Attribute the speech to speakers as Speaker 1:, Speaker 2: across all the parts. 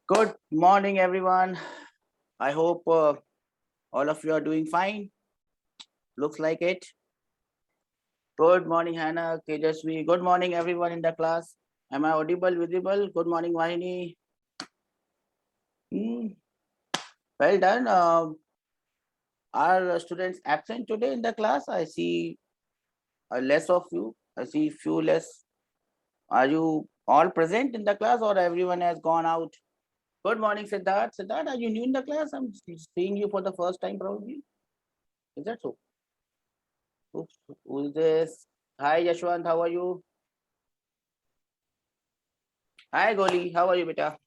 Speaker 1: Good morning, everyone. I hope all of you are doing fine. Looks like it. Good morning, Hannah, Tejasvi. Good morning, everyone in the class. Am I audible, visible? Good morning, Vahini. Hmm, well done. Are students absent today in the class? I see less of you. I see few less. Are you all present in the class or everyone has gone out? Good morning, Siddharth. Siddharth, are you new in the class? I'm seeing you for the first time, probably. Is that so? Oops, who is this? Hi, Yashwant, how are you? Hi, Goli, how are you, beta?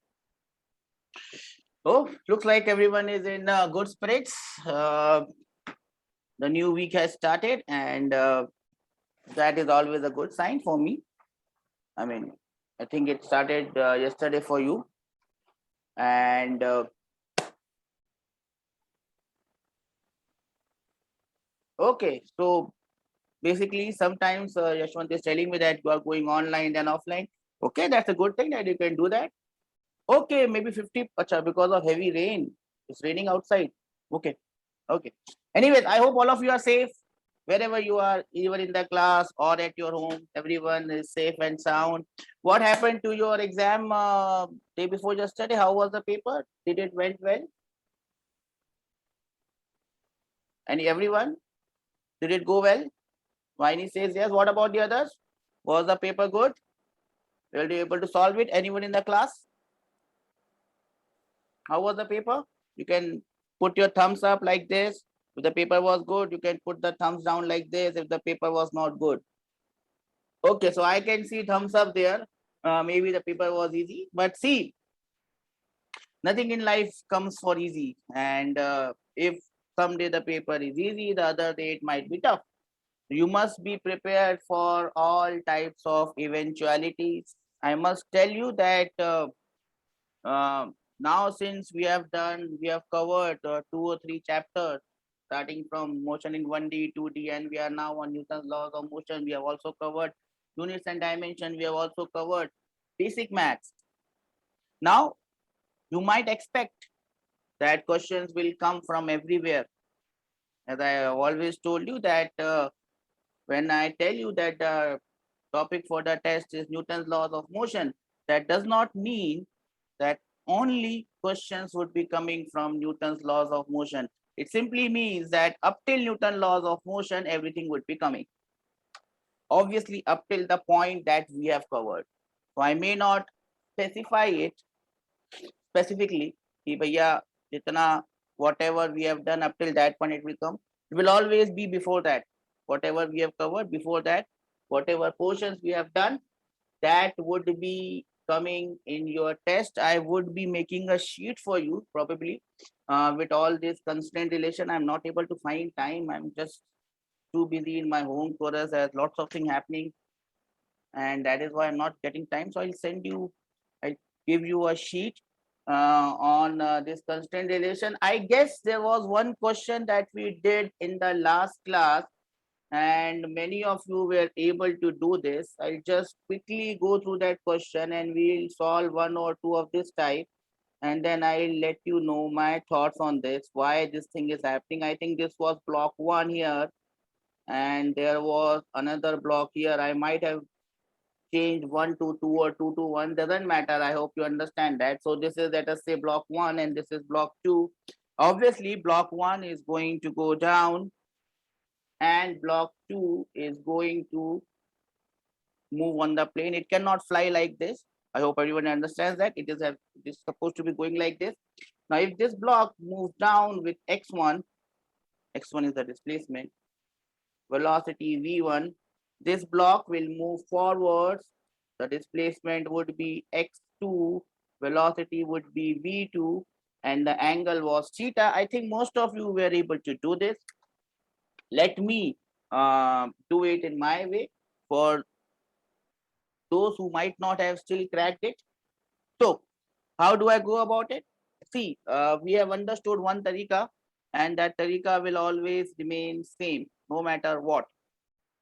Speaker 1: Oh, looks like everyone is in good spirits. The new week has started, and that is always a good sign for me. I mean, I think it started yesterday for you, and okay, so basically, sometimes Yashwant is telling me that you are going online and offline. Okay, that's a good thing that you can do that. Okay, maybe 50 acha, because of heavy rain. It's raining outside. Okay. Okay. Anyways, I hope all of you are safe wherever you are, even in the class or at your home. Everyone is safe and sound. What happened to your exam day before yesterday? How was the paper? Did it went well? And everyone? Did it go well? Viney says yes. What about the others? Was the paper good? Were you able to solve it? Anyone in the class? How was the paper? You can put your thumbs up like this. If the paper was good, you can put the thumbs down like this if the paper was not good. Okay, so I can see thumbs up there. Maybe the paper was easy, but see, nothing in life comes for easy. And if someday the paper is easy, the other day it might be tough. You must be prepared for all types of eventualities. I must tell you that uh, now, since we have covered 2 or 3 chapters, starting from motion in 1D, 2D, and we are now on Newton's laws of motion. We have also covered units and dimension. We have also covered basic maths. Now, you might expect that questions will come from everywhere. As I have always told you that when I tell you that the topic for the test is Newton's laws of motion, that does not mean that only questions would be coming from Newton's laws of motion. It simply means that up till Newton's laws of motion, everything would be coming. Obviously, up till the point that we have covered. So I may not specify it specifically, कि भैया जितना whatever we have done up till that point it will come. It will always be before that. Whatever we have covered before that, whatever portions we have done, that would be coming in your test. I would be making a sheet for you probably with all this constant relation. I'm not able to find time. I'm just too busy in my home chorus. There's lots of things happening, and that is why I'm not getting time. So I'll give you a sheet on this constant relation. I guess there was one question that we did in the last class and many of you were able to do this. I'll just quickly go through that question and we'll solve one or two of this type, and then I'll let you know my thoughts on this, why this thing is happening. I think this was block 1 here, and there was another block here. I might have changed 1 to 2 or 2 to 1, doesn't matter. I hope you understand that. So this is, let us say, block 1 and this is block 2. Obviously block 1 is going to go down and block 2 is going to move on the plane. It cannot fly like this. I hope everyone understands that. It is supposed to be going like this. Now, if this block moves down with x1 is the displacement, velocity v1, this block will move forwards. The displacement would be x2, velocity would be v2, and the angle was theta. I think most of you were able to do this. Let me do it in my way for those who might not have still cracked it. So how do I go about it? See, we have understood one tarika, and that tarika will always remain same no matter what.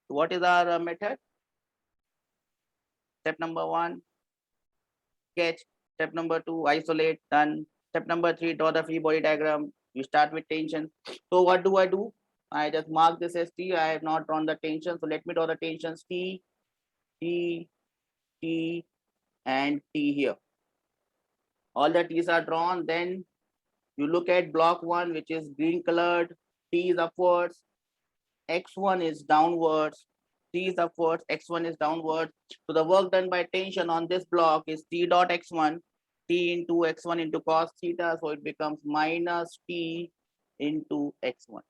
Speaker 1: So what is our method? Step number 1, sketch Step number 2, isolate, done. Step number 3, draw the free body diagram. You start with tension. So what do? I just mark this as T. I have not drawn the tension. So let me draw the tensions T, T, T, and T here. All the T's are drawn. Then you look at block 1, which is green colored. T is upwards. X1 is downwards. T is upwards. X1 is downwards. So the work done by tension on this block is T dot X1. T into X1 into cos theta. So it becomes minus T into X1.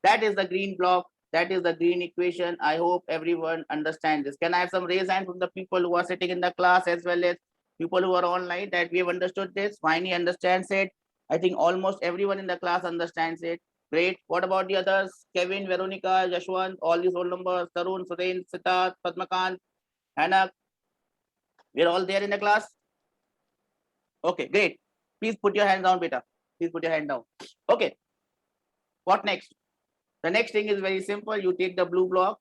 Speaker 1: That is the green block. That is the green equation. I hope everyone understands this. Can I have some raise hand from the people who are sitting in the class as well as people who are online that we have understood this? Finally understands it. I think almost everyone in the class understands it. Great. What about the others? Kevin, Veronica, Jashwant, all these roll numbers, Tarun, Surain, Siddharth, Padmakant, Hannah. We're all there in the class? Okay, great. Please put your hands down, beta. Please put your hand down. Okay. What next? The next thing is very simple. You take the blue block.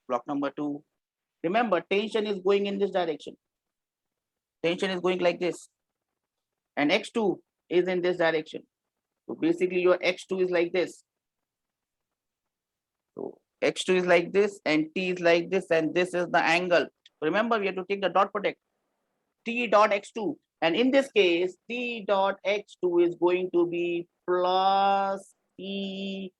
Speaker 1: Block number 2. Remember, tension is going in this direction. Tension is going like this. And X2 is in this direction. So basically your X2 is like this. So X2 is like this and T is like this and this is the angle. Remember, we have to take the dot product. T dot X2. And in this case, T dot X2 is going to be plus T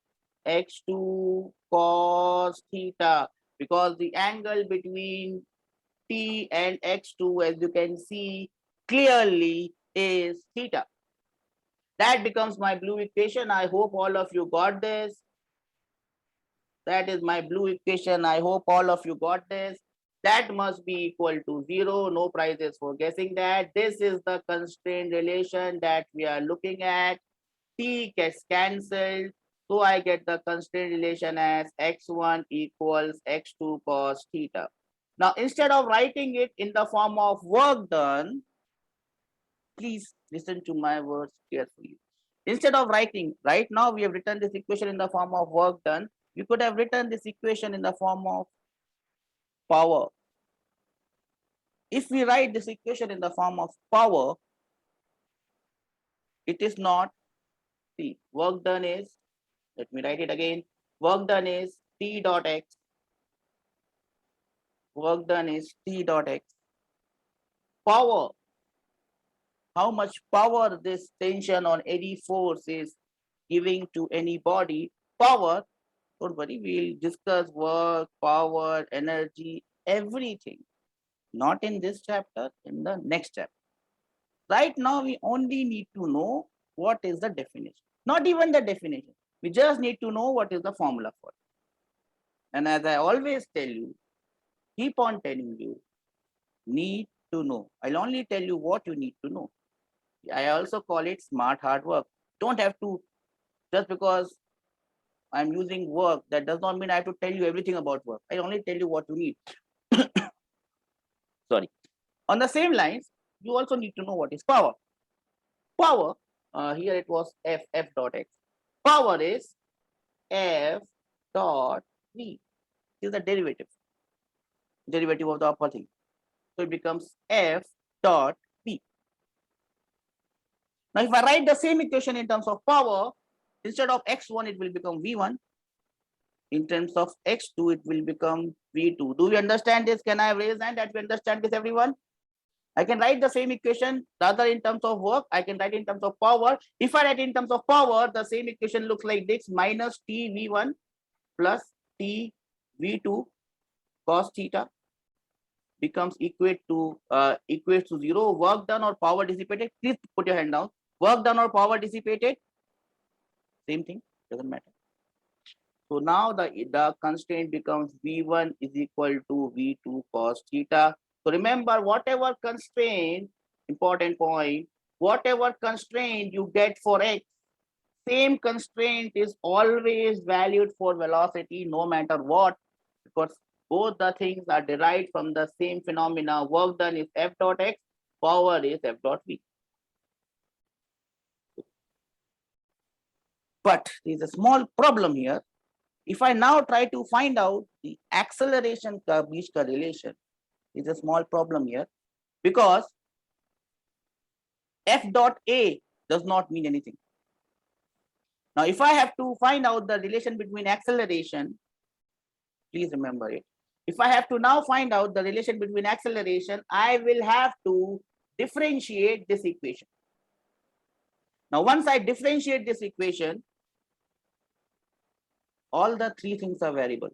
Speaker 1: X2 cos theta, because the angle between T and X2, as you can see clearly, is theta. That becomes my blue equation. I hope all of you got this. That is my blue equation. I hope all of you got this. That must be equal to 0. No prizes for guessing that. This is the constraint relation that we are looking at. T gets cancelled. So I get the constraint relation as x1 equals x2 cos theta. Now, instead of writing it in the form of work done, please listen to my words carefully. Instead of writing, right now we have written this equation in the form of work done. You could have written this equation in the form of power. If we write this equation in the form of power, it is not T. Work done is, let me write it again. Work done is T dot X. Work done is T dot X. Power. How much power this tension on any force is giving to any body. Power. Don't worry, we'll discuss work, power, energy, everything. Not in this chapter, in the next chapter. Right now, we only need to know what is the definition. Not even the definition. We just need to know what is the formula for it. And as I always tell you, keep on telling you, need to know. I'll only tell you what you need to know. I also call it smart hard work. Don't have to, just because I'm using work, that does not mean I have to tell you everything about work. I only tell you what you need. Sorry. On the same lines, you also need to know what is power. Power, here it was F dot X. Power is F dot V. This is the derivative of the upper thing. So it becomes F dot V. Now, if I write the same equation in terms of power, instead of X1, it will become V1. In terms of X2, it will become V2. Do we understand this? Can I raise hand that we understand this, everyone? I can write the same equation rather in terms of work. I can write in terms of power. If I write in terms of power, the same equation looks like this: minus T V1 plus T V2 cos theta becomes equates to 0. Work done or power dissipated. Please put your hand down. Work done or power dissipated. Same thing, doesn't matter. So now the constraint becomes V1 is equal to V2 cos theta. So remember, whatever constraint, important point, whatever constraint you get for X, same constraint is always valued for velocity no matter what, because both the things are derived from the same phenomena. Work done is F dot X, power is F dot V. But there's a small problem here. If I now try to find out the acceleration curve Beachka relation, is a small problem here, because f dot a does not mean anything. Now, if I have to find out the relation between acceleration, please remember it. If I have to now find out the relation between acceleration, I will have to differentiate this equation. Now, once I differentiate this equation, all the three things are variable.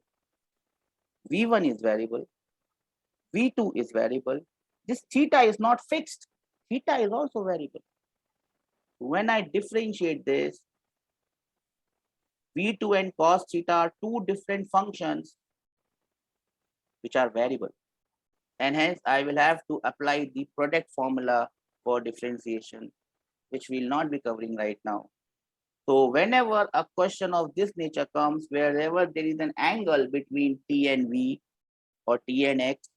Speaker 1: V1 is variable, V2 is variable. This theta is not fixed. Theta is also variable. When I differentiate this, V2 and cos theta are two different functions which are variable. And hence I will have to apply the product formula for differentiation, which we will not be covering right now. So whenever a question of this nature comes, wherever there is an angle between T and V or T and X,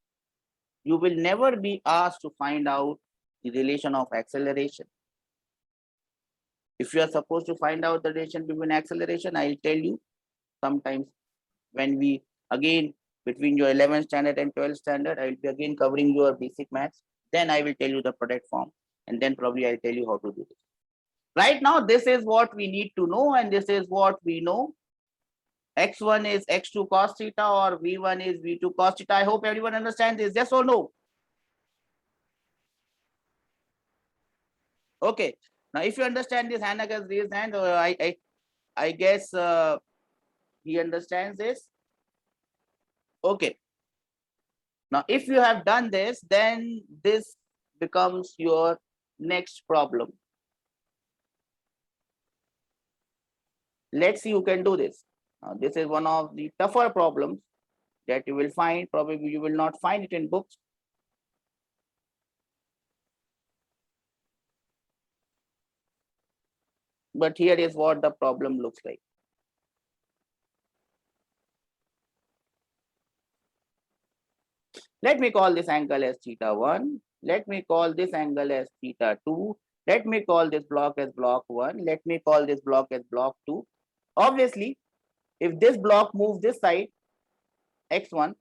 Speaker 1: you will never be asked to find out the relation of acceleration. If you are supposed to find out the relation between acceleration, I will tell you sometimes when we again between your 11th standard and 12th standard, I will be again covering your basic maths. Then I will tell you the product form, and then probably I'll tell you how to do this. Right now, this is what we need to know, and this is what we know. X1 is X2 cos theta, or V1 is V2 cos theta. I hope everyone understands this. Yes or no? Okay. Now, if you understand this, Hannah has raised hand. I guess he understands this. Okay. Now, if you have done this, then this becomes your next problem. Let's see who can do this. Now, this is one of the tougher problems that you will find. Probably you will not find it in books. But here is what the problem looks like. Let me call this angle as theta 1. Let me call this angle as theta 2. Let me call this block as block 1. Let me call this block as block 2. Obviously, if this block moves this side, x1,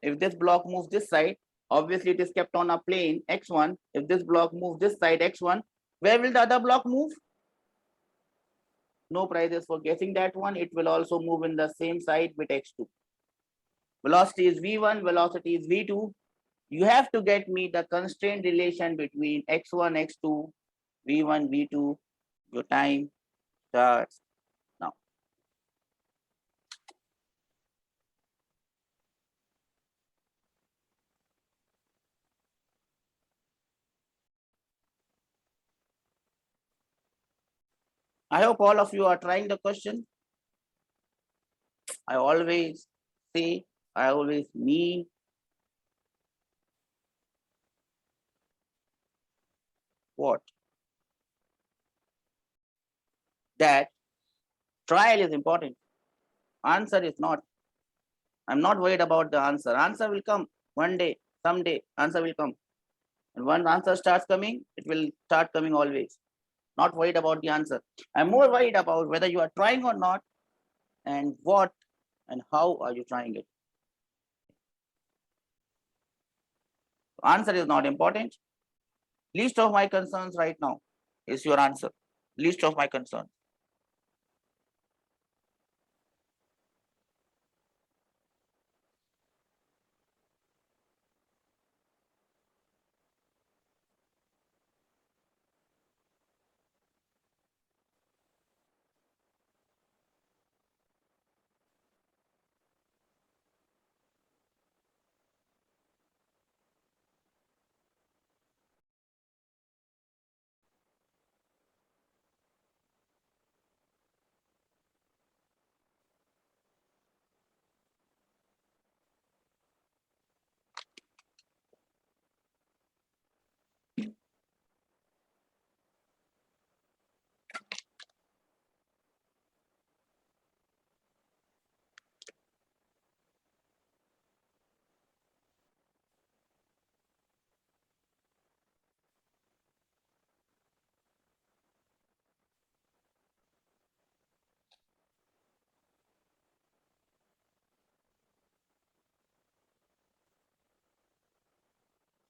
Speaker 1: if this block moves this side, obviously it is kept on a plane x1. If this block moves this side x1, where will the other block move? No prizes for guessing that one. It will also move in the same side with x2. Velocity is v1, velocity is v2. You have to get me the constraint relation between x1, x2, v1, v2. Your time starts now. I hope all of you are trying the question. I always say, I always mean what? That trial is important. Answer is not. I'm not worried about the answer. Answer will come one day, someday, answer will come. And when answer starts coming, it will start coming always. Not worried about the answer. I'm more worried about whether you are trying or not, and what and how are you trying it. Answer is not important. Least of my concerns right now is your answer. Least of my concern.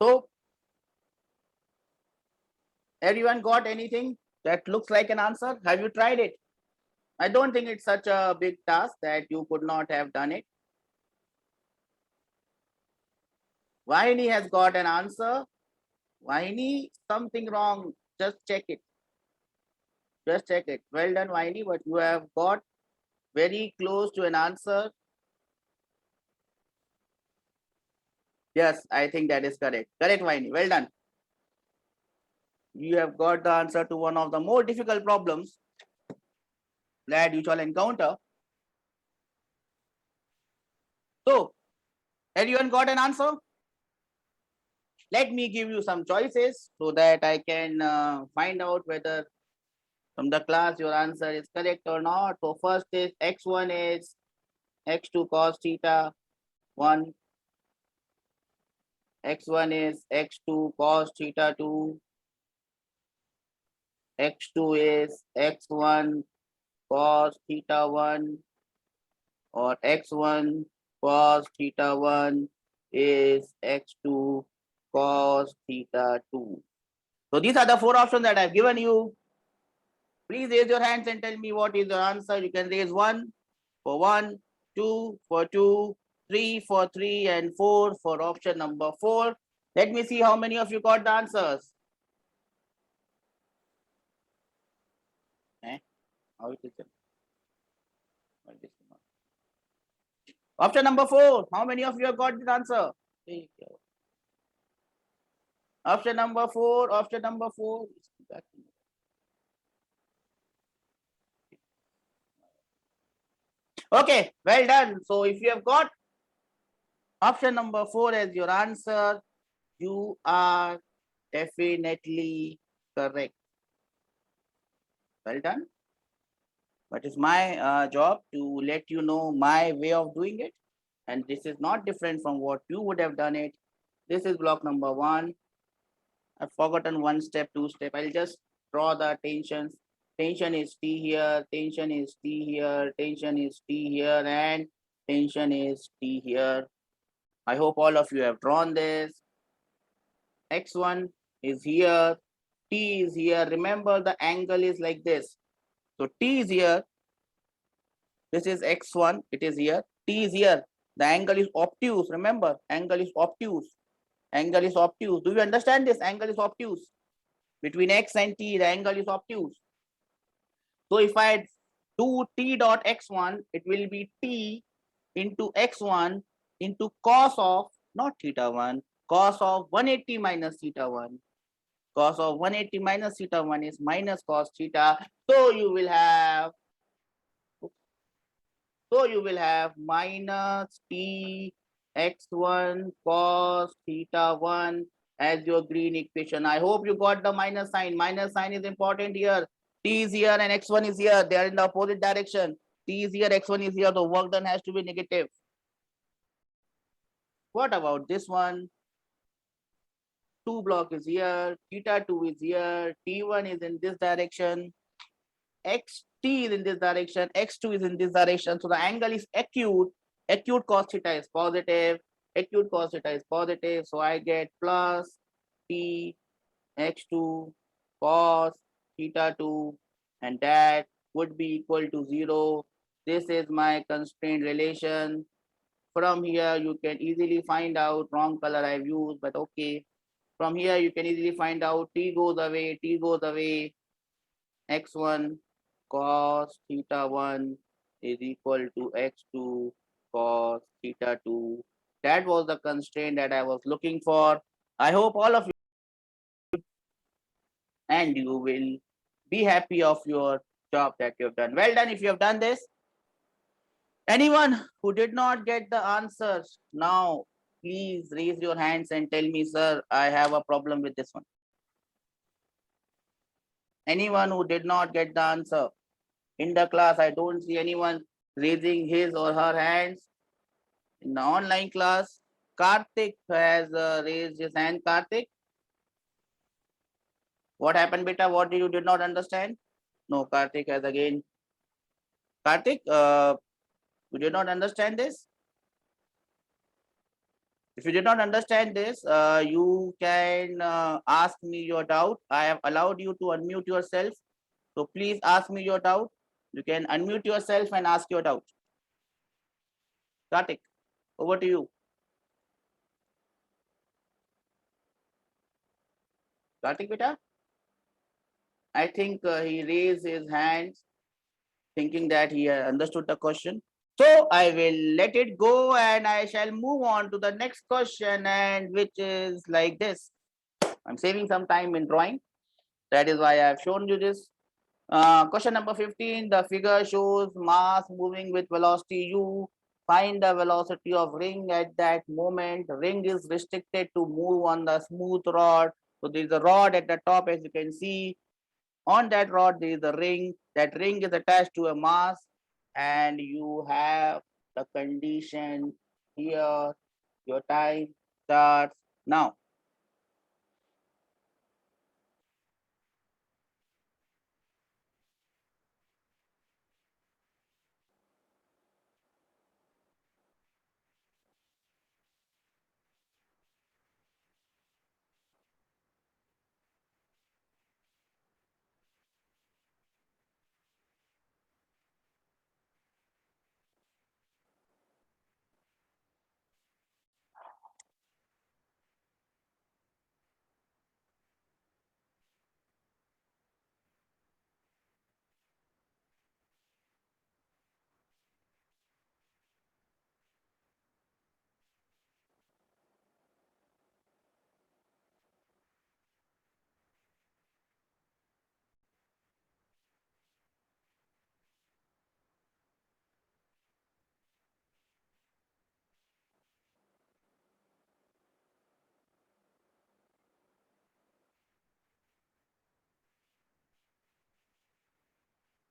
Speaker 1: So everyone got anything that looks like an answer? Have you tried it? I don't think it's such a big task that you could not have done it. Vahini has got an answer. Vahini, something wrong. Just check it. Just check it. Well done, Vahini, but you have got very close to an answer. Yes, I think that is correct. Correct, Vahini. Well done. You have got the answer to one of the more difficult problems that you shall encounter. So, everyone got an answer? Let me give you some choices so that I can find out whether from the class your answer is correct or not. So first is x1 is x2 cos theta 1. x1 is x2 cos theta 2. x2 is x1 cos theta 1, or x1 cos theta 1 is x2 cos theta 2. So these are the four options that I've given you. Please raise your hands and tell me what is your answer. You can raise 1 for 1, 2 for 2, 3 for 3, and 4 for option number 4. Let me see how many of you got the answers. How it is? Option number 4. How many of you have got the answer? Option number 4. Option number 4. Okay, well done. So if you have got option number 4 as your answer, you are definitely correct. Well done. But it's my job to let you know my way of doing it. And this is not different from what you would have done it. This is block number 1. I've forgotten 1 step, 2 step. I'll just draw the tensions. Tension is T here, tension is T here, tension is T here, and tension is T here. I hope all of you have drawn this. X1 is here, T is here. Remember, the angle is like this. So T is here. This is X1, it is here. T is here. The angle is obtuse. Remember, angle is obtuse. Angle is obtuse. Do you understand this? Angle is obtuse. Between X and T, the angle is obtuse. So if I do T dot X1, it will be T into X1 into cos of, not theta 1, cos of 180 minus theta 1. Cos of 180 minus theta 1 is minus cos theta. So you will have minus T x1 cos theta 1 as your green equation. I hope you got the minus sign. Minus sign is important here. T is here and x1 is here. They are in the opposite direction. T is here, x1 is here. The work done has to be negative. What about this one? 2 block is here. Theta 2 is here. T1 is in this direction. Xt is in this direction, x2 is in this direction. So the angle is acute. Acute cos theta is positive. Acute cos theta is positive. So I get plus T x2 cos theta 2, and that would be equal to 0. This is my constraint relation. From here, you can easily find out, wrong color I've used, but okay. From here, you can easily find out T goes away, T goes away. X1 cos theta 1 is equal to x2 cos theta 2. That was the constraint that I was looking for. I hope all of you and you will be happy of your job that you have done. Well done if you have done this. Anyone who did not get the answers now, please raise your hands and tell me, sir, I have a problem with this one. Anyone who did not get the answer in the class, I don't see anyone raising his or her hands. In the online class, Karthik has raised his hand. Karthik, what happened, beta? What you did not understand? No, Karthik has again. Karthik, you did not understand this? If you did not understand this, you can ask me your doubt. I have allowed you to unmute yourself. So please ask me your doubt. You can unmute yourself and ask your doubt. Kartik, over to you. Kartik, beta? I think he raised his hands thinking that he understood the question. So I will let it go and I shall move on to the next question, and which is like this. I'm saving some time in drawing. That is why I have shown you this. Question number 15, the figure shows mass moving with velocity u. Find the velocity of ring at that moment. Ring is restricted to move on the smooth rod. So there is a rod at the top, as you can see. On that rod, there is a ring. That ring is attached to a mass, and you have the condition here. Your time starts now.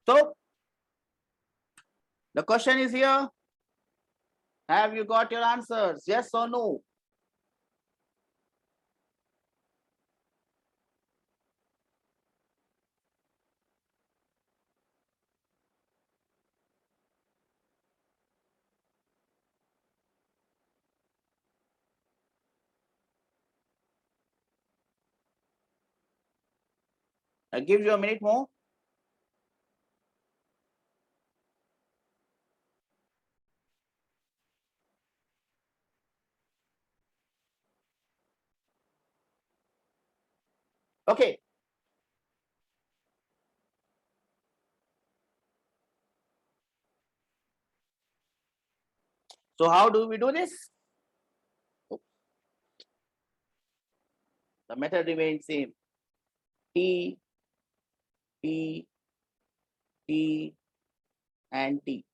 Speaker 1: So the question is here. Have you got your answers? Yes or no? I give you a minute more. Okay. So how do we do this? The method remains same. T, T, T, and T.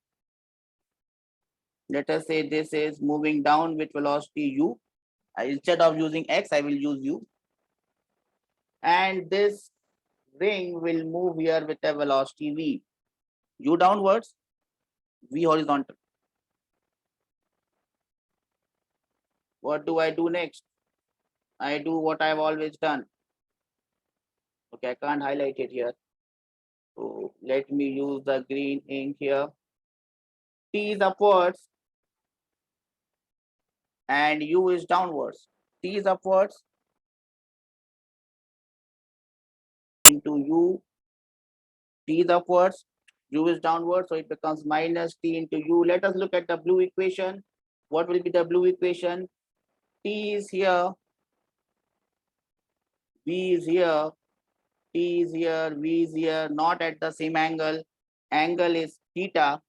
Speaker 1: Let us say this is moving down with velocity u. Instead of using x, I will use u. And this ring will move here with a velocity v. U downwards, v horizontal. What do I do next? I do what I've always done. Okay, I can't highlight it here. So let me use the green ink here. T is upwards and u is downwards. T is upwards into u. T is upwards, u is downwards, so it becomes minus t into u. Let us look at the blue equation. What will be the blue equation? T is here, v is here, T is here, V is here, not at the same angle. Angle is theta.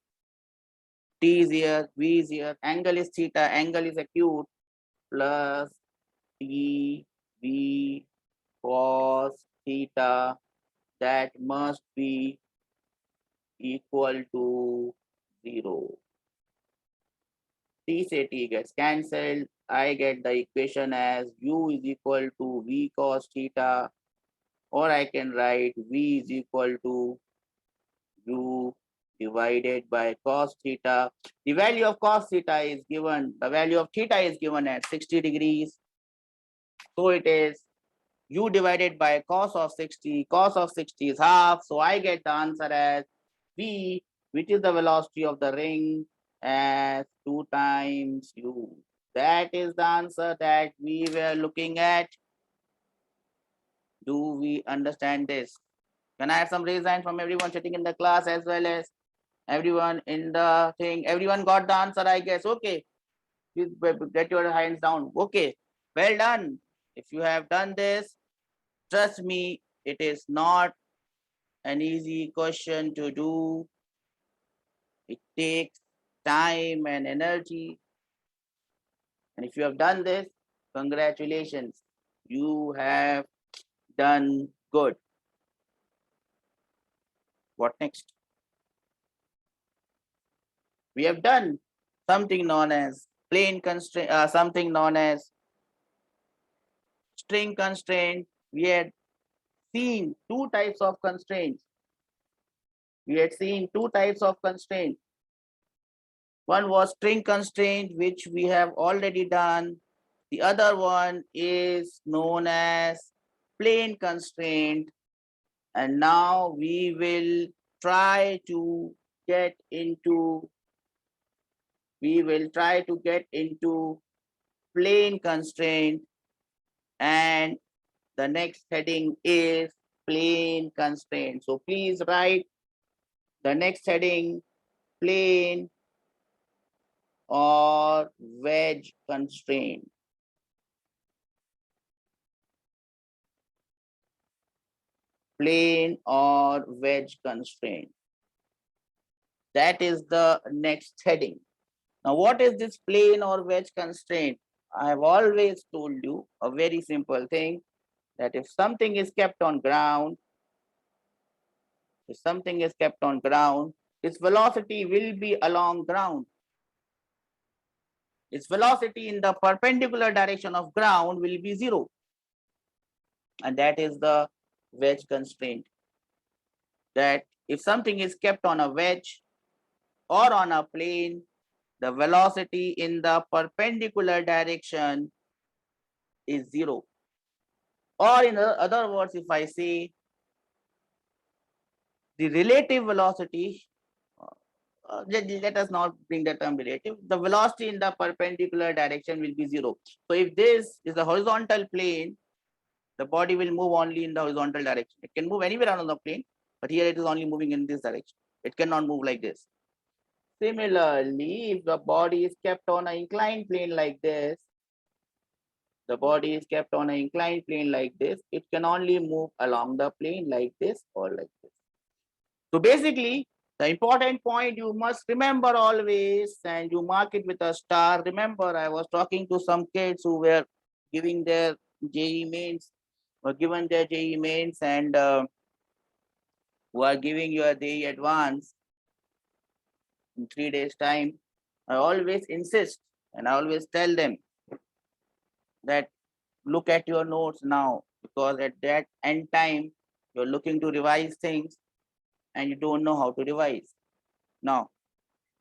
Speaker 1: T is here, V is here. Angle is theta. Angle is acute. Plus T V cos theta. That must be equal to 0. T say T gets cancelled. I get the equation as U is equal to V cos theta, or I can write V is equal to U divided by cos theta. The value of cos theta is given, the value of theta is given at 60 degrees. So it is U divided by cos of 60. Cos of 60 is half. So I get the answer as V, which is the velocity of the ring, as 2 times U. That is the answer that we were looking at. Do we understand this? Can I have some raise hand from everyone sitting in the class as well as everyone in the thing? Everyone got the answer, I guess. Okay. Please get your hands down. Okay. Well done. If you have done this, trust me, it is not an easy question to do. It takes time and energy. And if you have done this, congratulations. You have done good. What next? We have done something known as plane constraint, something known as string constraint. We had seen two types of constraints. One was string constraint, which we have already done. The other one is known as plane constraint. And now we will try to get into plane constraint, and the next heading is plane constraint. So please write the next heading, plane or wedge constraint. Plane or wedge constraint. That is the next heading. Now, what is this plane or wedge constraint? I have always told you a very simple thing, that if something is kept on ground, its velocity will be along ground. Its velocity in the perpendicular direction of ground will be 0. And that is the wedge constraint. That if something is kept on a wedge or on a plane, the velocity in the perpendicular direction is 0. Or in other words, if I say the relative velocity, let us not bring the term relative, the velocity in the perpendicular direction will be 0. So if this is the horizontal plane, the body will move only in the horizontal direction. It can move anywhere on the plane, but here it is only moving in this direction. It cannot move like this. Similarly, if the body is kept on an inclined plane like this, it can only move along the plane like this or like this. So basically, the important point you must remember always, and you mark it with a star. Remember, I was talking to some kids who were giving their JEE mains, and who are giving your JEE advance in 3 days' time. I always insist and I always tell them that look at your notes now, because at that end time, you're looking to revise things and you don't know how to revise. Now,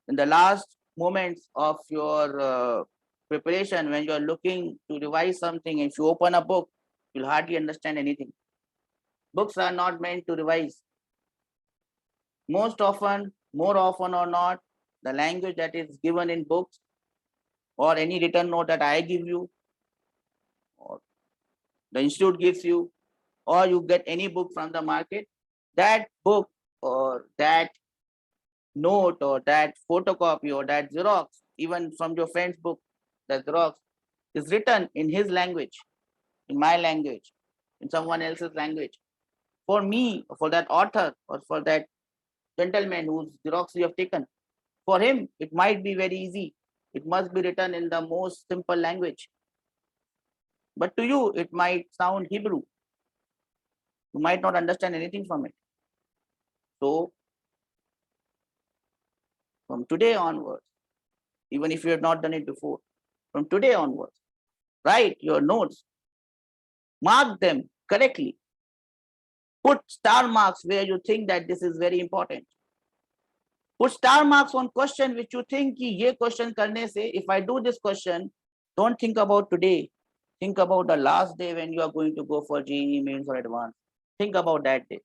Speaker 1: in the last moments of your preparation, when you're looking to revise something, if you open a book, you'll hardly understand anything. Books are not meant to revise. Most often, more often or not, the language that is given in books or any written note that I give you, or the institute gives you, or you get any book from the market, that book or that note or that photocopy or that Xerox, even from your friend's book, the Xerox is written in his language, in my language, in someone else's language. For me, for that author or for that gentleman whose Xerox you have taken, for him, it might be very easy. It must be written in the most simple language. But to you, it might sound Hebrew. You might not understand anything from it. So, from today onwards, even if you have not done it before, from today onwards, write your notes, mark them correctly, put star marks where you think that this is very important. Put star marks on question which you think ki ye question karne se, if I do this question, don't think about today. Think about the last day when you are going to go for JEE mains or advanced. Think about that day.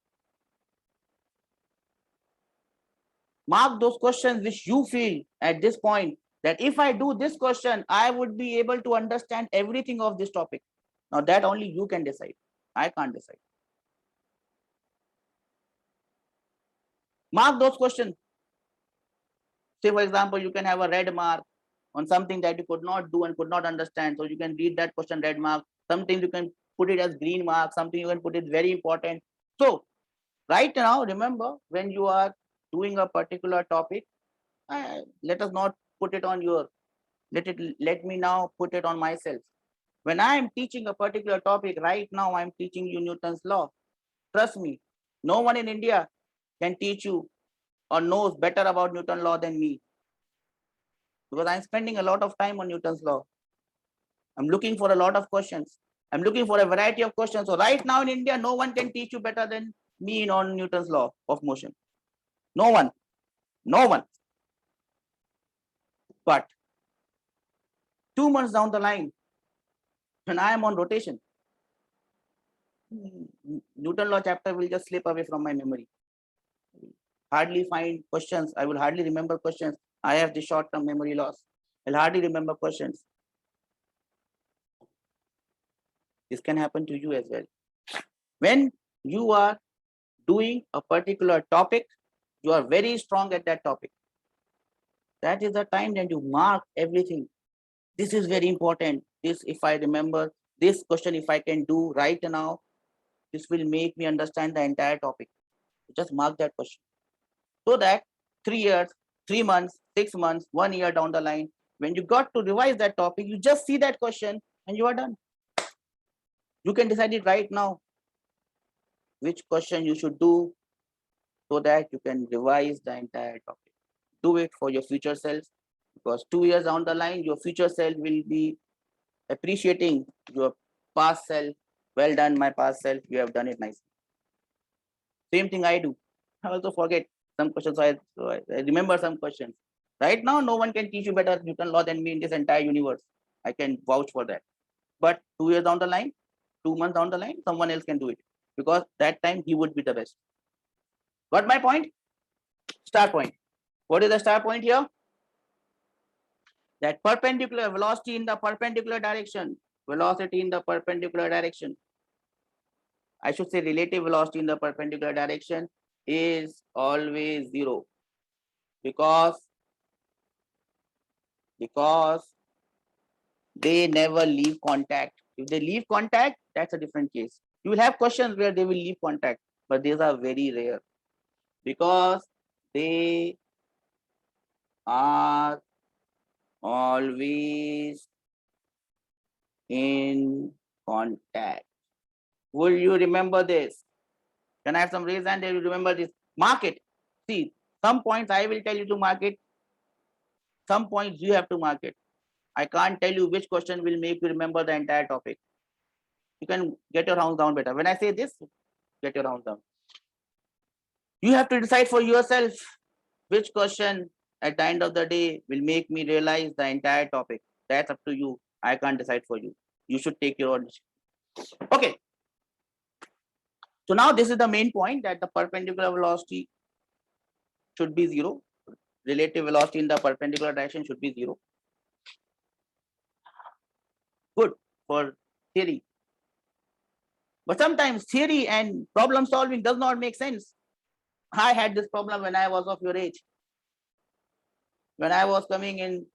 Speaker 1: Mark those questions which you feel at this point that if I do this question, I would be able to understand everything of this topic. Now that only you can decide. I can't decide. Mark those questions. Say, for example, you can have a red mark on something that you could not do and could not understand. So you can read that question red mark. Something you can put it as green mark. Something you can put it very important. So right now, remember, when you are doing a particular topic, let us not put it on your, let me now put it on myself. When I am teaching a particular topic right now, I'm teaching you Newton's law. Trust me, no one in India can teach you or knows better about Newton's law than me, because I'm spending a lot of time on Newton's law. I'm looking for a lot of questions. I'm looking for a variety of questions. So right now in India, no one can teach you better than me on Newton's law of motion. No one. No one. But 2 months down the line, when I am on rotation, Newton law chapter will just slip away from my memory. Hardly find questions. I will hardly remember questions. I have the short-term memory loss. I'll hardly remember questions. This can happen to you as well. When you are doing a particular topic, you are very strong at that topic. That is the time that you mark everything. This is very important. This, if I remember this question, if I can do right now, this will make me understand the entire topic. Just mark that question. So that 3 years, 3 months, 6 months, 1 year down the line, when you got to revise that topic, you just see that question and you are done. You can decide it right now, which question you should do, so that you can revise the entire topic. Do it for your future self, because 2 years down the line, your future self will be appreciating your past self. Well done, my past self, you have done it nicely. Same thing I do. I also forget some questions, so I remember some questions. Right now, no one can teach you better Newton law than me in this entire universe. I can vouch for that. But 2 years down the line, 2 months down the line, someone else can do it, because that time he would be the best. Got my point? Start point. What is the start point here? That perpendicular velocity in the perpendicular direction. Velocity in the perpendicular direction. I should say relative velocity in the perpendicular direction is always 0, because they never leave contact. If they leave contact, that's a different case. You will have questions where they will leave contact, but these are very rare, because they are always in contact. Will you remember this? Can I have some raise hand? They will remember this. Mark it. See, some points I will tell you to mark it. Some points you have to mark it. I can't tell you which question will make you remember the entire topic. You can get your rounds down better. When I say this, get your rounds down. You have to decide for yourself which question at the end of the day will make me realize the entire topic. That's up to you. I can't decide for you. You should take your own decision. Okay. So now this is the main point, that the perpendicular velocity should be 0. Relative velocity in the perpendicular direction should be 0. Good for theory. But sometimes theory and problem solving does not make sense. I had this problem when I was of your age. When I was coming in,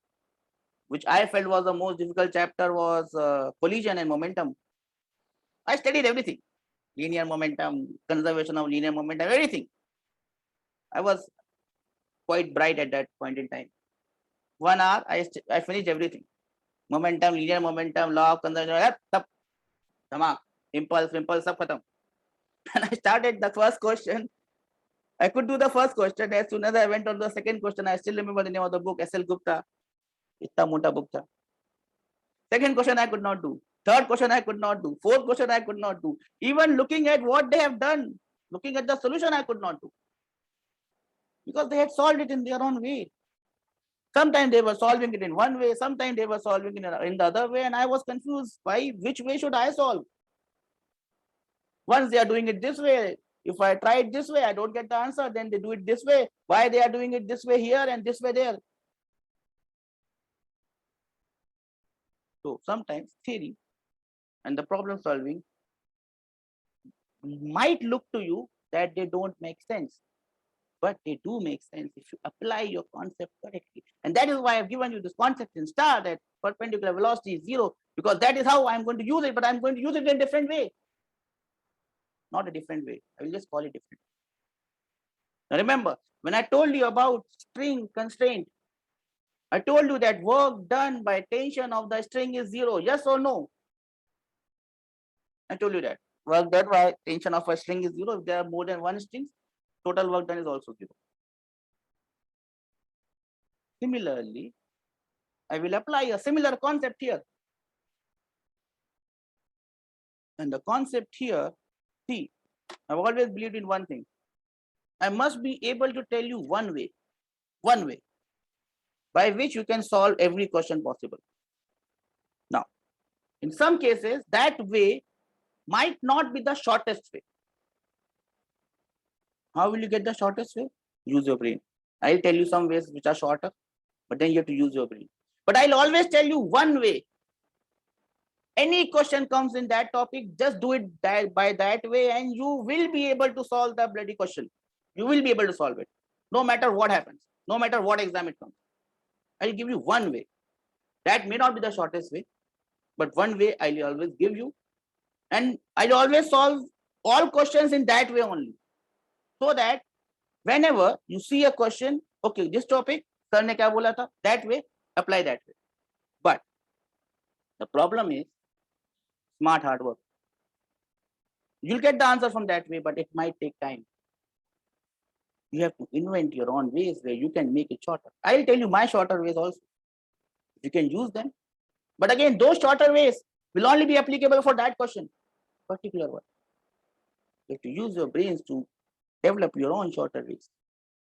Speaker 1: which I felt was the most difficult chapter, was collision and momentum. I studied everything. Linear momentum, conservation of linear momentum, everything. I was quite bright at that point in time. 1 hour, I finished everything. Momentum, linear momentum, law of conservation, impulse, sab khatam. And I started the first question. I could do the first question. As soon as I went on the second question, I still remember the name of the book, S.L. Gupta. Itna mota book tha. Second question I could not do. Third question I could not do. Fourth question I could not do. Even looking at what they have done, looking at the solution, I could not do, because they had solved it in their own way. Sometimes they were solving it in one way, sometimes they were solving it in the other way, and I was confused. Why? Which way should I solve? Once they are doing it this way, if I try it this way, I don't get the answer, then they do it this way. Why they are doing it this way here and this way there? So sometimes theory and the problem solving might look to you that they don't make sense, but they do make sense if you apply your concept correctly. And that is why I've given you this concept in star that perpendicular velocity is zero, because that is how I'm going to use it, but I'm going to use it in a different way. Not a different way. I will just call it different. Now remember, when I told you about string constraint, I told you that work done by tension of the string is zero. Yes or no? I told you that. Work done by tension of a string is zero. If there are more than one strings, total work done is also zero. Similarly, I will apply a similar concept here. And the concept here, see, I've always believed in one thing. I must be able to tell you one way by which you can solve every question possible. Now, in some cases, that way might not be the shortest way. How will you get the shortest way? Use your brain. I'll tell you some ways which are shorter, but then you have to use your brain. But I'll always tell you one way. Any question comes in that topic, just do it by that way and you will be able to solve the bloody question. You will be able to solve it, no matter what happens, no matter what exam it comes. I'll give you one way. That may not be the shortest way, but one way I'll always give you. And I'll always solve all questions in that way only. So that whenever you see a question, okay, this topic, sir ne kya bola tha, that way, apply that way. But the problem is smart hard work. You'll get the answer from that way, but it might take time. You have to invent your own ways where you can make it shorter. I'll tell you my shorter ways also. You can use them. But again, those shorter ways will only be applicable for that question, particular one. You have to use your brains to develop your own shorter ways.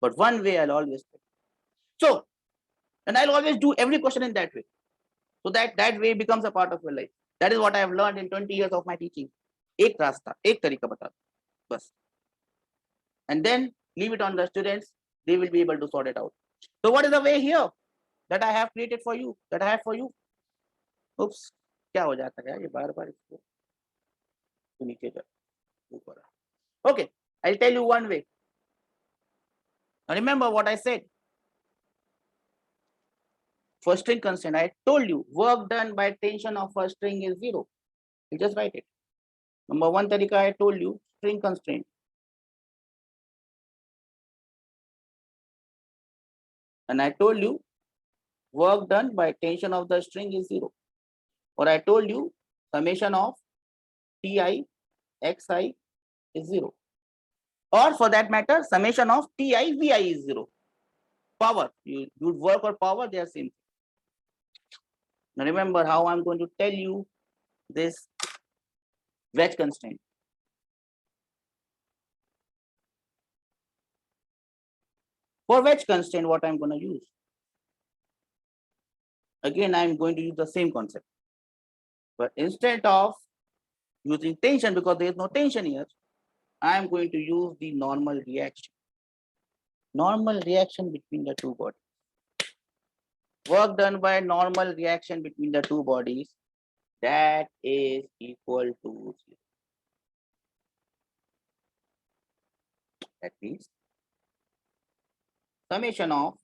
Speaker 1: But one way I'll always tell. So, and I'll always do every question in that way. So that way becomes a part of your life. That is what I have learned in 20 years of my teaching. Ek rasta, ek tarika bata, bas. And then leave it on the students. They will be able to sort it out. So what is the way here that I have created for you, that I have for you? Oops, क्या हो जाता है ये बार-बार इसको तो नीचे जा ऊपर. Okay, I'll tell you one way. Now remember what I said. For string constraint, I told you work done by tension of a string is zero. You just write it. Number one tarika, I told you string constraint. And I told you work done by tension of the string is zero. Or I told you summation of ti xi is zero. Or for that matter, summation of ti vi is zero. Power, you work or power, they are same. Now remember how I'm going to tell you this wedge constraint. For wedge constraint, what I'm going to use? Again, I'm going to use the same concept. But instead of using tension, because there is no tension here, I'm going to use the normal reaction. Normal reaction between the two bodies. Work done by normal reaction between the two bodies, that is equal to 0. That means summation of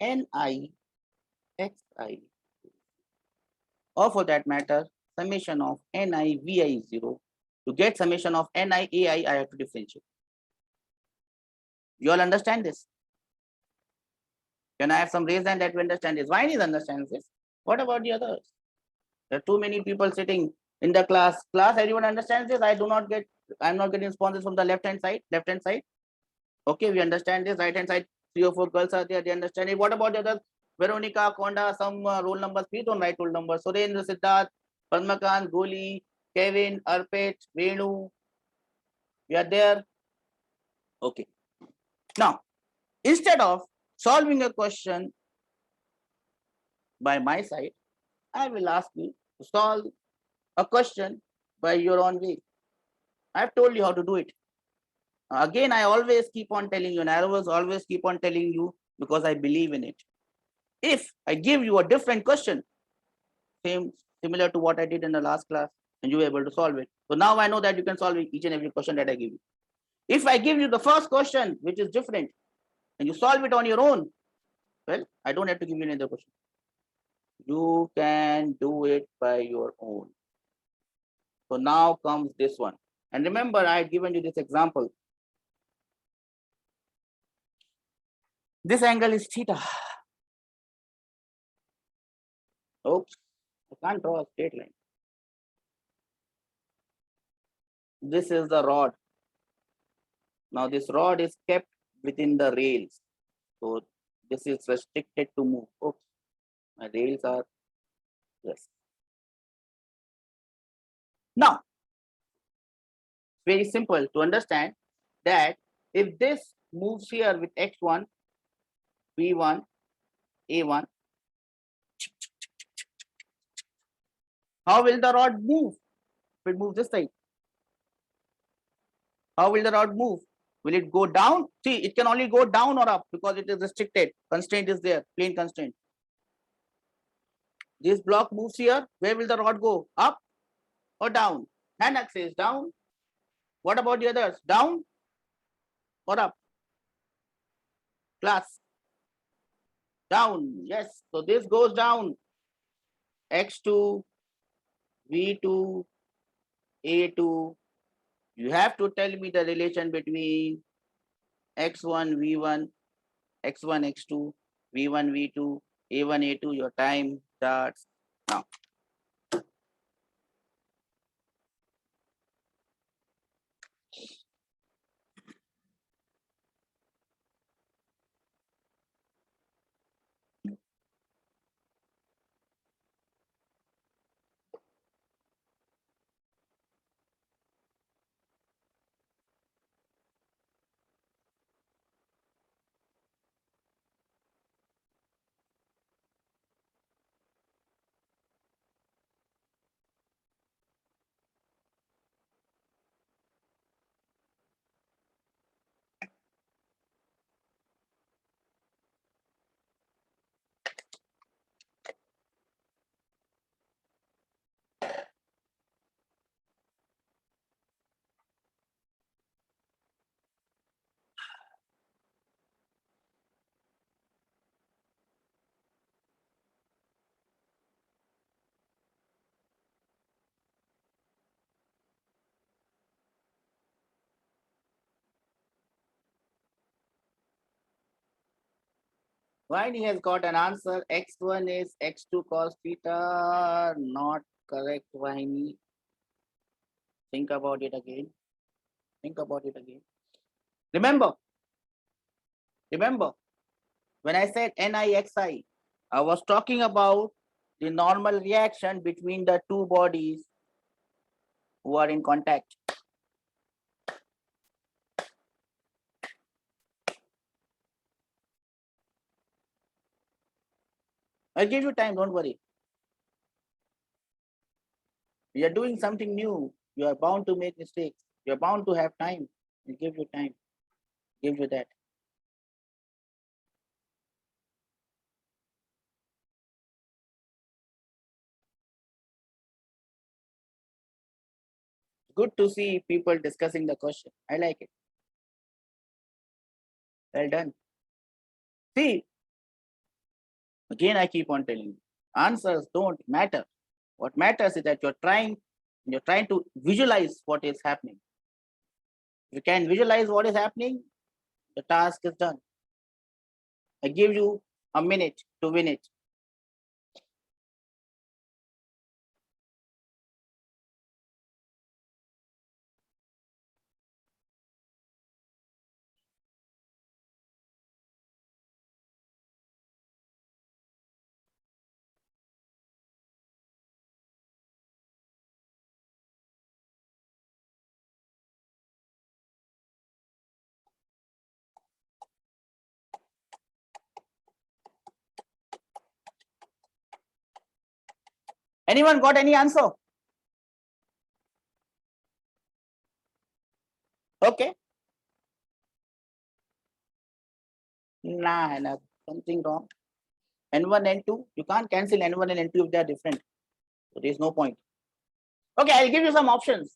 Speaker 1: ni xi, or for that matter, summation of ni vi is 0. To get summation of ni ai, I have to differentiate. You all understand this? Can I have some raise hand that we understand this? Why is understands this? What about the others? There are too many people sitting in the class. Class, everyone understands this? I'm not getting responses from the left hand side. Okay, we understand this. Right hand side, 3 or 4 girls are there. They understand it. What about the others? Veronica, Konda, some roll numbers. Please don't write roll numbers. Surendra, Siddharth, Padmakant, Goli, Kevin, Arpit, Venu. We are there. Okay. Now, instead of solving a question by my side, I will ask you to solve a question by your own way. I've told you how to do it. Again, I always keep on telling you, and I always keep on telling you because I believe in it. If I give you a different question, similar to what I did in the last class, and you were able to solve it. So now I know that you can solve each and every question that I give you. If I give you the first question, which is different, and you solve it on your own, well, I don't have to give you another question. You can do it by your own. So now comes this one. And remember, I had given you this example. This angle is theta. Oops, I can't draw a straight line. This is the rod. Now this rod is kept within the rails. So this is restricted to move. Oops, my rails are, yes. Now, very simple to understand that if this moves here with x1, v1, a1, how will the rod move? If it moves this side, how will the rod move? Will it go down? See, it can only go down or up because it is restricted. Constraint is there, plane constraint. This block moves here. Where will the rod go? Up or down? Hand axis down. What about the others? Down or up? Class. Down. Yes. So this goes down. X2, V2, A2. You have to tell me the relation between X1, V1, X1, X2, V1, V2, A1, A2. Your time starts now. Vine has got an answer. X1 is X2 cos theta. Not correct, Vine. Think about it again. Think about it again. Remember, when I said NIXI, I was talking about the normal reaction between the two bodies who are in contact. I'll give you time, don't worry. You are doing something new. You are bound to make mistakes. You're bound to have time. I'll give you time. Give you that. Good to see people discussing the question. I like it. Well done. See, again, I keep on telling you, answers don't matter. What matters is that you're trying to visualize what is happening. If you can visualize what is happening, the task is done. I give you a minute to win it. Anyone got any answer? Okay. Nah, something wrong. N1, N2, you can't cancel N1 and N2 if they are different. So there is no point. Okay, I'll give you some options.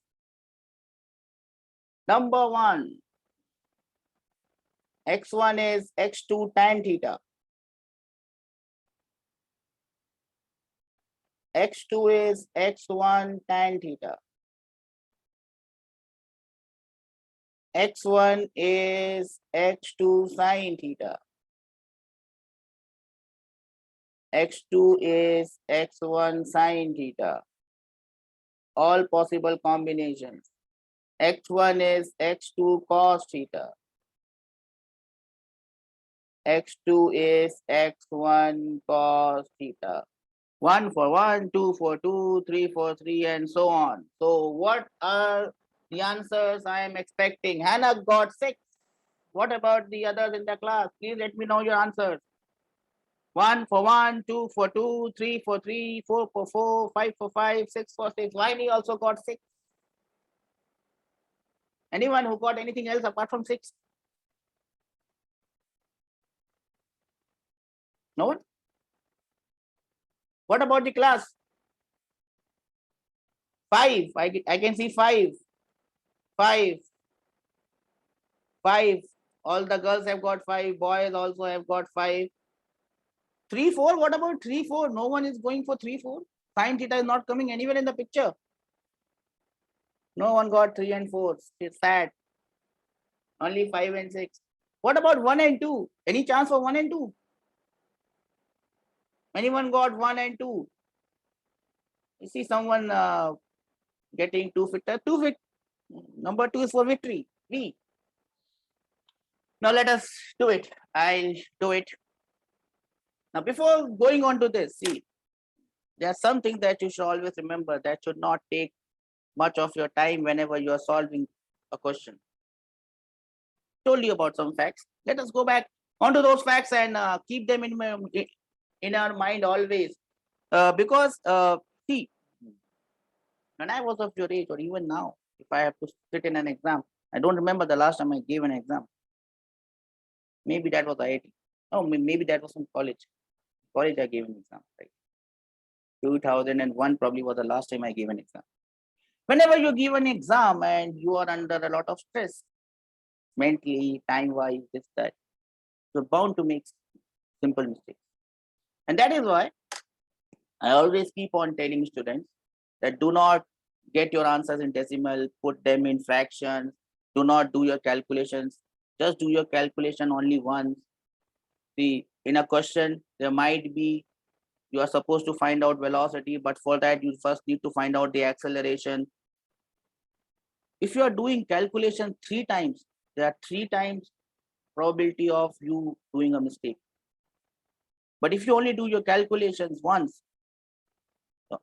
Speaker 1: Number one, x1 is x2 tan theta. X2 is x1 tan theta. X1 is x2 sin theta. X2 is x1 sin theta. All possible combinations. X1 is x2 cos theta. X2 is x1 cos theta. 1 for 1, 2 for 2, 3 for 3, and so on. So what are the answers I am expecting? Hannah got 6. What about the others in the class? Please let me know your answers. 1 for 1, 2 for 2, 3 for 3, 4 for 4, 5 for 5, 6 for 6. Viney also got 6. Anyone who got anything else apart from 6? No one? What about the class? 5. I can see 5. 5. 5. All the girls have got 5. Boys also have got 5. 3, 4. What about 3, 4? No one is going for 3, 4. Sin theta is not coming anywhere in the picture. No one got 3 and 4. It's sad. Only 5 and 6. What about 1 and 2? Any chance for 1 and 2? Anyone got 1 and 2? You see someone getting 2 fit. 2 fit. Number 2 is for victory. V. Now let us do it. I'll do it. Now before going on to this, see, there are some things that you should always remember that should not take much of your time whenever you are solving a question. Told you about some facts. Let us go back onto those facts and keep them in our mind always. Because see, when I was of your age, or even now, if I have to sit in an exam, I don't remember the last time I gave an exam. Maybe that was IIT. Oh, maybe that was in college. College I gave an exam, right? 2001 probably was the last time I gave an exam. Whenever you give an exam and you are under a lot of stress, mentally, time-wise, this, that, you're bound to make simple mistakes. And that is why I always keep on telling students that do not get your answers in decimal, put them in fractions, do not do your calculations, just do your calculation only once. See, in a question, there might be, you are supposed to find out velocity, but for that, you first need to find out the acceleration. If you are doing calculation 3 times, there are 3 times probability of you doing a mistake. But if you only do your calculations once, the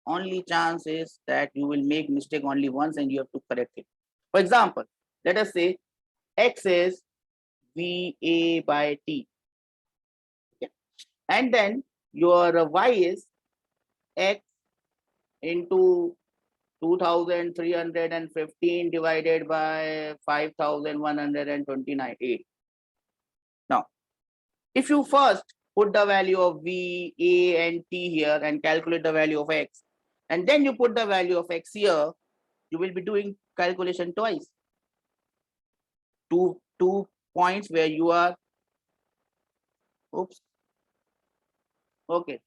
Speaker 1: only chance is that you will make mistake only once and you have to correct it. For example, let us say x is VA by T. Okay. And then your y is x into 2315 divided by 5129. Now, if you first put the value of V, A, and T here and calculate the value of x, and then you put the value of x here, you will be doing calculation twice. Two points where you are, oops. Okay,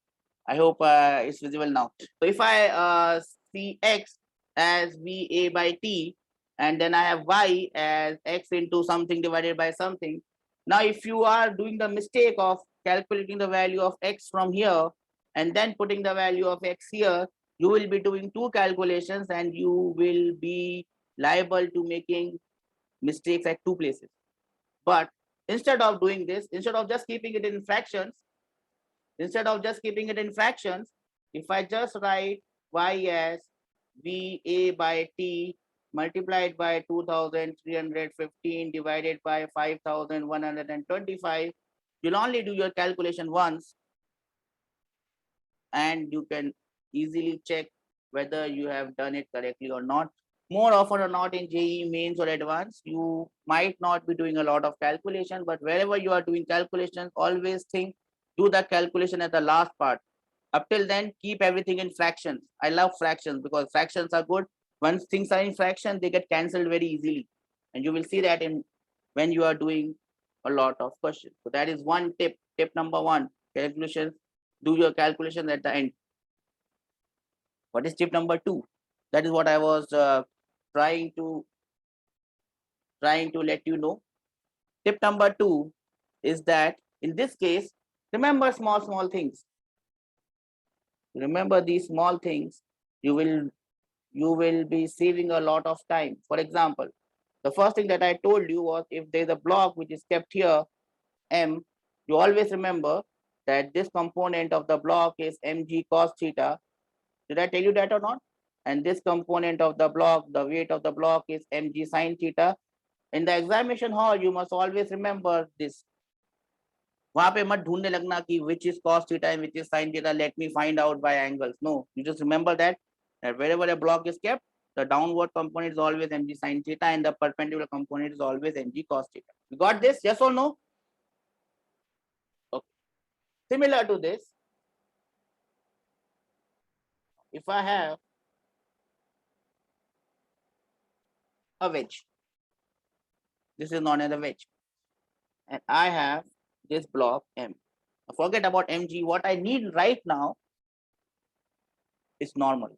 Speaker 1: I hope it's visible now. So if I see x as VA by T, and then I have y as x into something divided by something. Now, if you are doing the mistake of calculating the value of x from here and then putting the value of x here, you will be doing 2 calculations and you will be liable to making mistakes at 2 places. But instead of doing this, instead of just keeping it in fractions, if I just write y as VA by T multiplied by 2315 divided by 5125, you'll only do your calculation once and you can easily check whether you have done it correctly or not. More often or not in JEE mains or advanced, you might not be doing a lot of calculation, but wherever you are doing calculations, always think, do the calculation at the last part. Up till then, keep everything in fractions. I love fractions because fractions are good. Once things are in fraction, they get cancelled very easily. And you will see that in when you are doing a lot of questions. So that is one tip. Tip number one, calculations. Do your calculations at the end. What is tip number two? That is what I was trying to let you know. Tip number two is that in this case, remember small things. Remember these small things. You will be saving a lot of time. For example, the first thing that I told you was if there's a block which is kept here, M, you always remember that this component of the block is mg cos theta. Did I tell you that or not? And this component of the block, the weight of the block is mg sin theta. In the examination hall, you must always remember this. वहां पे मत ढूंढने लगना कि which is cos theta and which is sin theta, let me find out by angles. No, you just remember that wherever a block is kept, the downward component is always mg sin theta and the perpendicular component is always mg cos theta. You got this? Yes or no? Okay. Similar to this, if I have a wedge, this is known as a wedge, and I have this block M. Forget about mg. What I need right now is normal.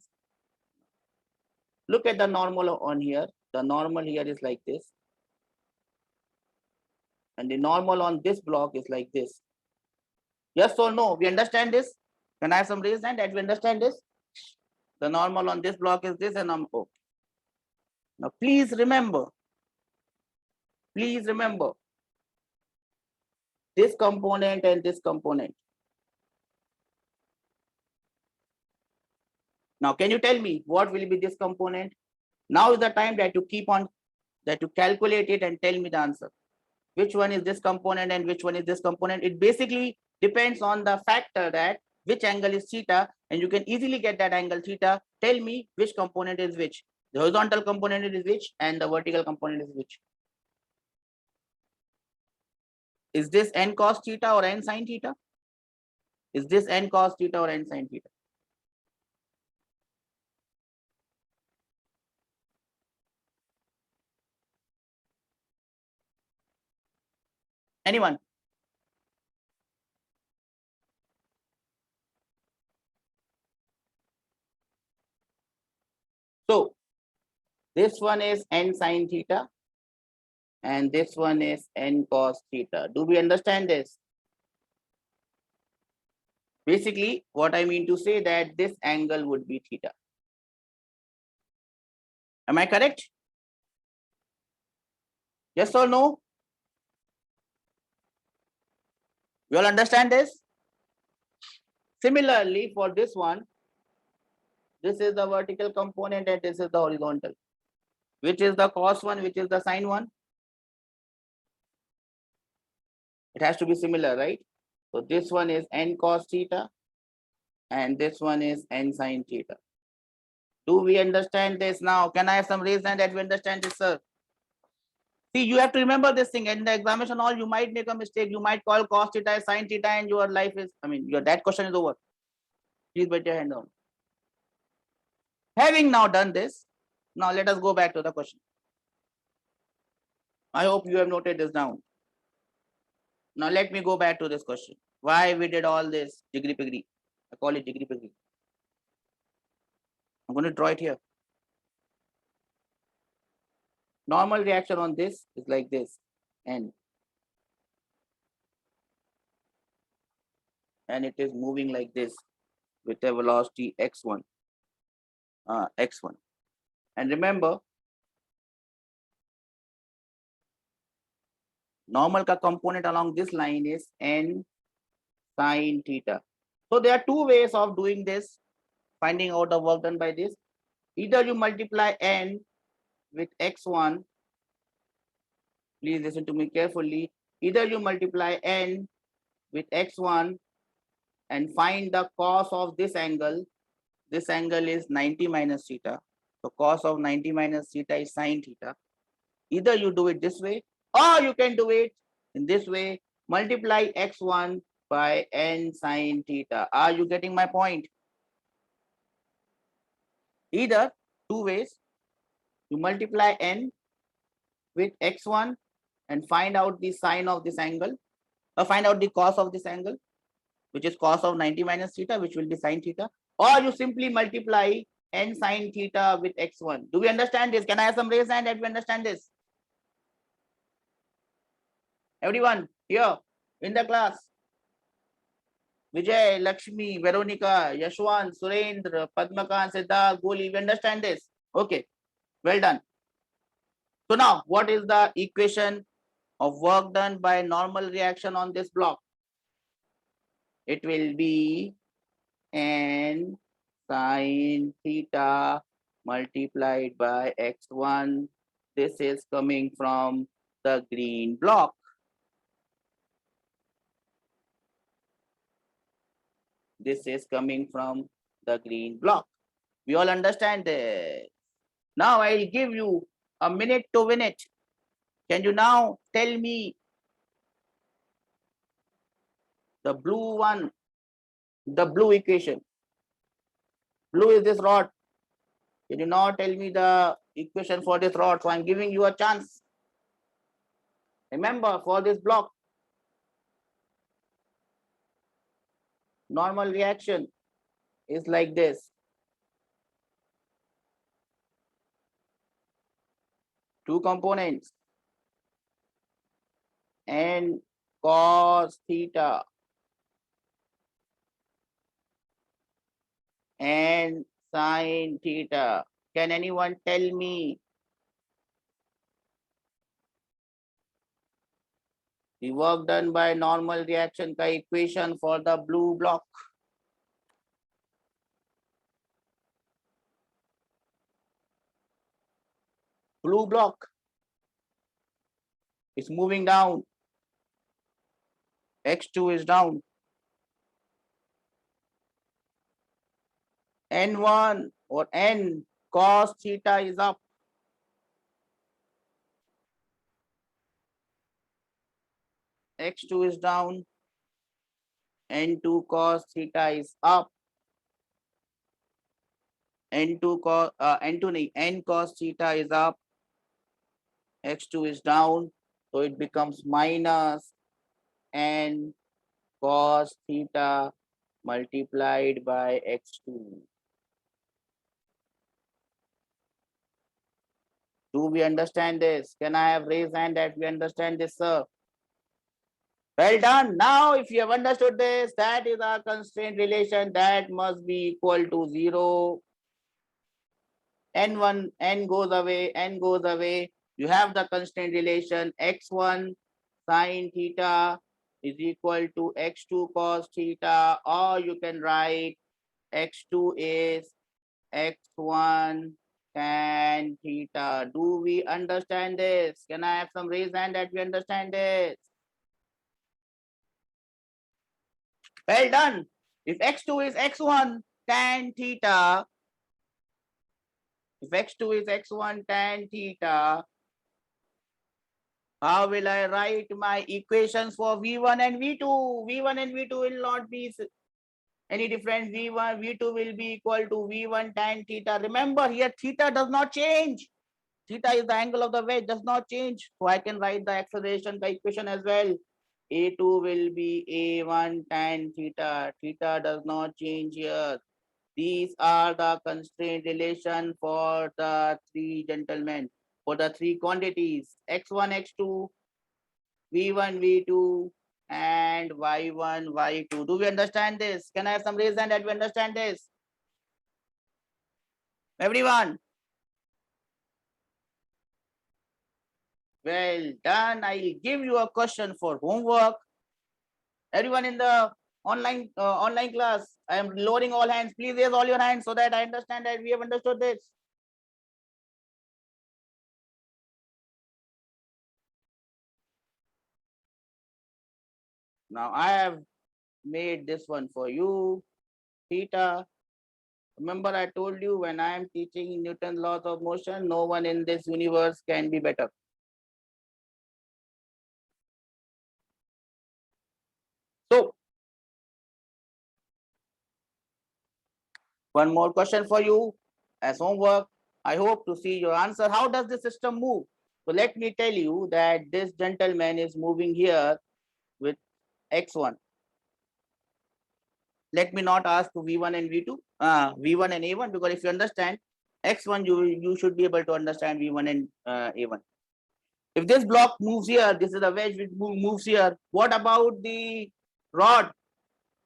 Speaker 1: Look at the normal on here. The normal here is like this. And the normal on this block is like this. Yes or no? We understand this? Can I have some raised hand that we understand this? The normal on this block is this and I'm okay. Now please remember this component and this component. Now, can you tell me what will be this component? Now is the time that you keep on, that you calculate it and tell me the answer. Which one is this component and which one is this component? It basically depends on the factor that which angle is theta, and you can easily get that angle theta. Tell me which component is which. The horizontal component is which and the vertical component is which. Is this n cos theta or n sin theta? Is this n cos theta or n sin theta? Anyone? So this one is n sin theta and this one is n cos theta. Do we understand this? Basically, what I mean to say that this angle would be theta. Am I correct? Yes or no? You all understand this? Similarly, for this one, this is the vertical component and this is the horizontal. Which is the cos one, which is the sin one? It has to be similar, right? So this one is n cos theta and this one is n sin theta. Do we understand this now? Can I have some reason that we understand this, sir? See, you have to remember this thing. In the examination hall, you might make a mistake. You might call cos theta sin theta and your life is, that question is over. Please put your hand down. Having now done this, now let us go back to the question. I hope you have noted this down. Now let me go back to this question. Why we did all this jiggery piggery? I call it jiggery piggery. I'm going to draw it here. Normal reaction on this is like this, and it is moving like this with a velocity x1, x1. And remember, normal ka component along this line is n sin theta. So there are two ways of doing this, finding out the work done by this. Either you multiply n with x1, please listen to me carefully. Either you multiply n with x1 and find the cos of this angle. This angle is 90 minus theta. So cos of 90 minus theta is sin theta. Either you do it this way or you can do it in this way. Multiply x1 by n sine theta. Are you getting my point? Either two ways. You multiply n with x1 and find out the sine of this angle, or find out the cos of this angle, which is cos of 90 minus theta, which will be sine theta, or you simply multiply n sine theta with x1. Do we understand this? Can I have some raise hand that we understand this? Everyone here in the class. Vijay, Lakshmi, Veronica, Yashwant, Surendra, Padmakant, Siddharth, Goli, we understand this? Okay, well done. So now, what is the equation of work done by normal reaction on this block? It will be n sine theta multiplied by x1. This is coming from the green block. This is coming from the green block. We all understand this. Now I'll give you a minute to win it. Can you now tell me the blue one, the blue equation? Blue is this rod. Can you now tell me the equation for this rod? So I'm giving you a chance. Remember, for this block, normal reaction is like this. Two components, and cos theta and sine theta. Can anyone tell me the work done by normal reaction ka equation for the blue block? Blue block is moving down. X2 is down. N1 or N cos theta is up. X2 is down. N2 cos theta is up. N2 cos N cos theta is up. X2 is down. So it becomes minus N cos theta multiplied by x2. Do we understand this? Can I have raised hand that we understand this, sir? Well done. Now, if you have understood this, that is our constraint relation that must be equal to 0. N1, N goes away, N goes away. You have the constraint relation x1 sine theta is equal to x2 cos theta, or you can write x2 is x1 tan theta. Do we understand this? Can I have some raised hand that we understand this? Well done. If x2 is x1 tan theta, if x2 is x1 tan theta, how will I write my equations for V1 and V2? V1 and V2 will not be any different. V1, V2 will be equal to V1 tan theta. Remember here, theta does not change. Theta is the angle of the wedge, does not change. So I can write the acceleration by equation as well. A2 will be A1 tan theta. Theta does not change here. These are the constraint relation for the three gentlemen, for the three quantities, x1, x2, v1, v2, and y1, y2. Do we understand this? Can I have some reason that we understand this? Everyone? Well done. I'll give you a question for homework. Everyone in the online class, I am lowering all hands. Please raise all your hands so that I understand that we have understood this. Now I have made this one for you. Theta. Remember, I told you when I am teaching Newton's laws of motion, no one in this universe can be better. So One more question for you as homework. I hope to see your answer. How does the system move? So let me tell you that this gentleman is moving here with x1. Let me not ask V1 and V2, V1 and A1, because if you understand x1, you should be able to understand V1 and A1. If this block moves here, this is a wedge which moves here. What about the rod?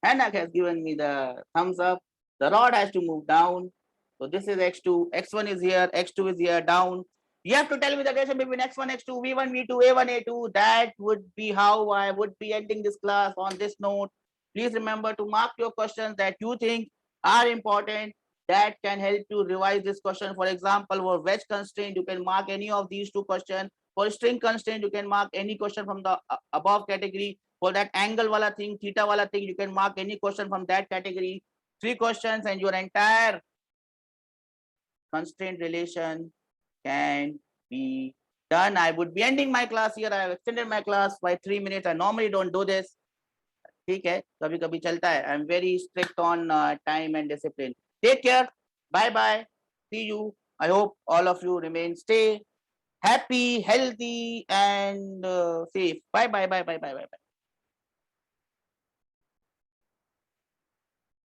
Speaker 1: Hanak has given me the thumbs up. The rod has to move down. So this is x2, x1 is here, x2 is here, down. You have to tell me the relation between x1, x2, v1, v2, a1, a2. That would be how I would be ending this class on this note. Please remember to mark your questions that you think are important, that can help you revise this question. For example, for wedge constraint, you can mark any of these two questions. For string constraint, you can mark any question from the above category. For that angle wala thing, theta wala thing, you can mark any question from that category. 3 questions and your entire constraint relation can be done. I would be ending my class here. I have extended my class by 3 minutes. I normally don't do this. ठीक है, कभी कभी चलता है. I'm very strict on time and discipline. Take care. Bye bye. See you. I hope all of you remain stay happy, healthy, and safe. Bye bye bye bye bye bye.